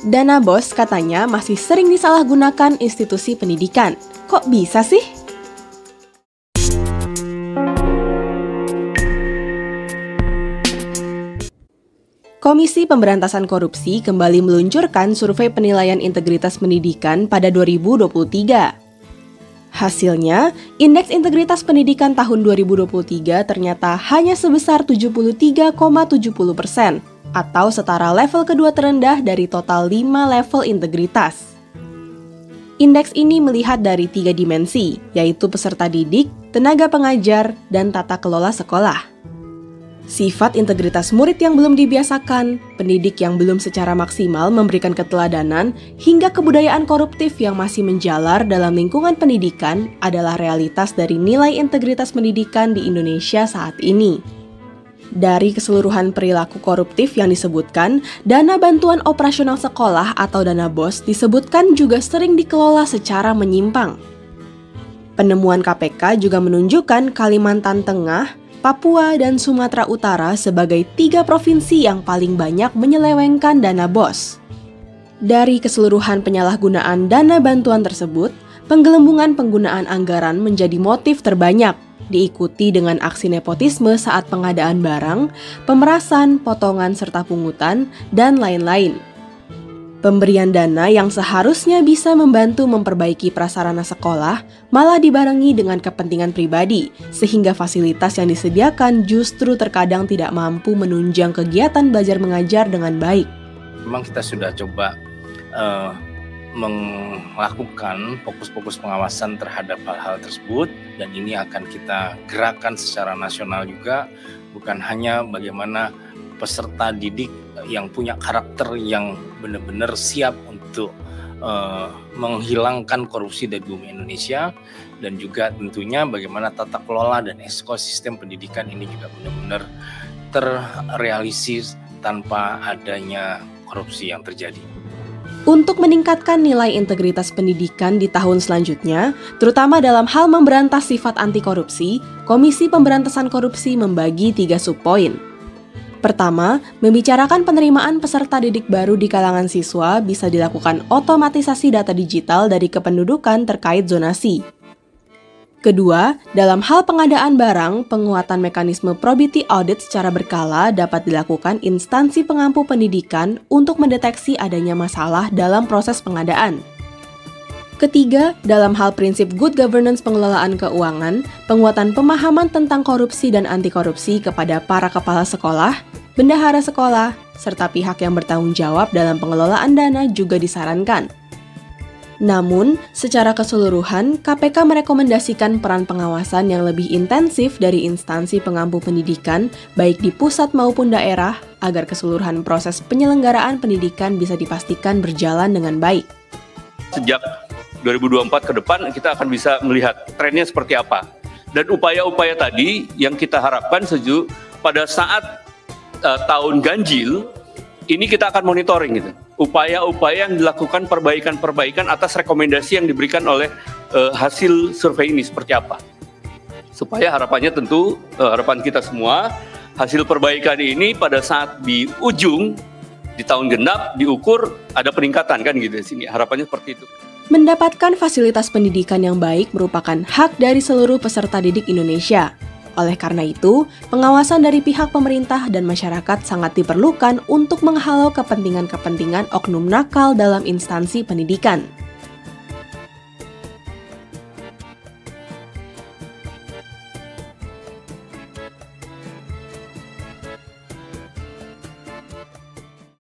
Dana BOS katanya masih sering disalahgunakan institusi pendidikan. Kok bisa sih? Komisi Pemberantasan Korupsi kembali meluncurkan survei penilaian integritas pendidikan pada 2023. Hasilnya, Indeks Integritas Pendidikan tahun 2023 ternyata hanya sebesar 73,70%, atau setara level kedua terendah dari total 5 level integritas. Indeks ini melihat dari 3 dimensi, yaitu peserta didik, tenaga pengajar, dan tata kelola sekolah. Sifat integritas murid yang belum dibiasakan, pendidik yang belum secara maksimal memberikan keteladanan, hingga kebudayaan koruptif yang masih menjalar dalam lingkungan pendidikan adalah realitas dari nilai integritas pendidikan di Indonesia saat ini. Dari keseluruhan perilaku koruptif yang disebutkan, dana bantuan operasional sekolah atau dana BOS disebutkan juga sering dikelola secara menyimpang. Penemuan KPK juga menunjukkan Kalimantan Tengah, Papua, dan Sumatera Utara sebagai 3 provinsi yang paling banyak menyelewengkan dana BOS. Dari keseluruhan penyalahgunaan dana bantuan tersebut, penggelembungan penggunaan anggaran menjadi motif terbanyak, diikuti dengan aksi nepotisme saat pengadaan barang, pemerasan, potongan serta pungutan, dan lain-lain. Pemberian dana yang seharusnya bisa membantu memperbaiki prasarana sekolah malah dibarengi dengan kepentingan pribadi, sehingga fasilitas yang disediakan justru terkadang tidak mampu menunjang kegiatan belajar mengajar dengan baik. Memang kita sudah coba melakukan fokus-fokus pengawasan terhadap hal-hal tersebut, dan ini akan kita gerakan secara nasional juga, bukan hanya bagaimana peserta didik yang punya karakter yang benar-benar siap untuk menghilangkan korupsi dari bumi Indonesia, dan juga tentunya bagaimana tata kelola dan ekosistem pendidikan ini juga benar-benar terrealisasi tanpa adanya korupsi yang terjadi. Untuk meningkatkan nilai integritas pendidikan di tahun selanjutnya, terutama dalam hal memberantas sifat anti korupsi, Komisi Pemberantasan Korupsi membagi 3 subpoin. Pertama, membicarakan penerimaan peserta didik baru di kalangan siswa bisa dilakukan otomatisasi data digital dari kependudukan terkait zonasi. Kedua, dalam hal pengadaan barang, penguatan mekanisme probity audit secara berkala dapat dilakukan instansi pengampu pendidikan untuk mendeteksi adanya masalah dalam proses pengadaan. Ketiga, dalam hal prinsip good governance pengelolaan keuangan, penguatan pemahaman tentang korupsi dan anti korupsi kepada para kepala sekolah, bendahara sekolah, serta pihak yang bertanggung jawab dalam pengelolaan dana juga disarankan. Namun, secara keseluruhan, KPK merekomendasikan peran pengawasan yang lebih intensif dari instansi pengampu pendidikan, baik di pusat maupun daerah, agar keseluruhan proses penyelenggaraan pendidikan bisa dipastikan berjalan dengan baik. Sejak 2024 ke depan kita akan bisa melihat trennya seperti apa. Dan upaya-upaya tadi yang kita harapkan pada saat tahun ganjil, ini kita akan monitoring gitu. Upaya-upaya yang dilakukan perbaikan-perbaikan atas rekomendasi yang diberikan oleh hasil survei ini seperti apa. Supaya harapannya tentu, harapan kita semua, hasil perbaikan ini pada saat di ujung, di tahun genap, diukur, ada peningkatan kan gitu di sini. Harapannya seperti itu. Mendapatkan fasilitas pendidikan yang baik merupakan hak dari seluruh peserta didik Indonesia. Oleh karena itu, pengawasan dari pihak pemerintah dan masyarakat sangat diperlukan untuk menghalau kepentingan-kepentingan oknum nakal dalam instansi pendidikan.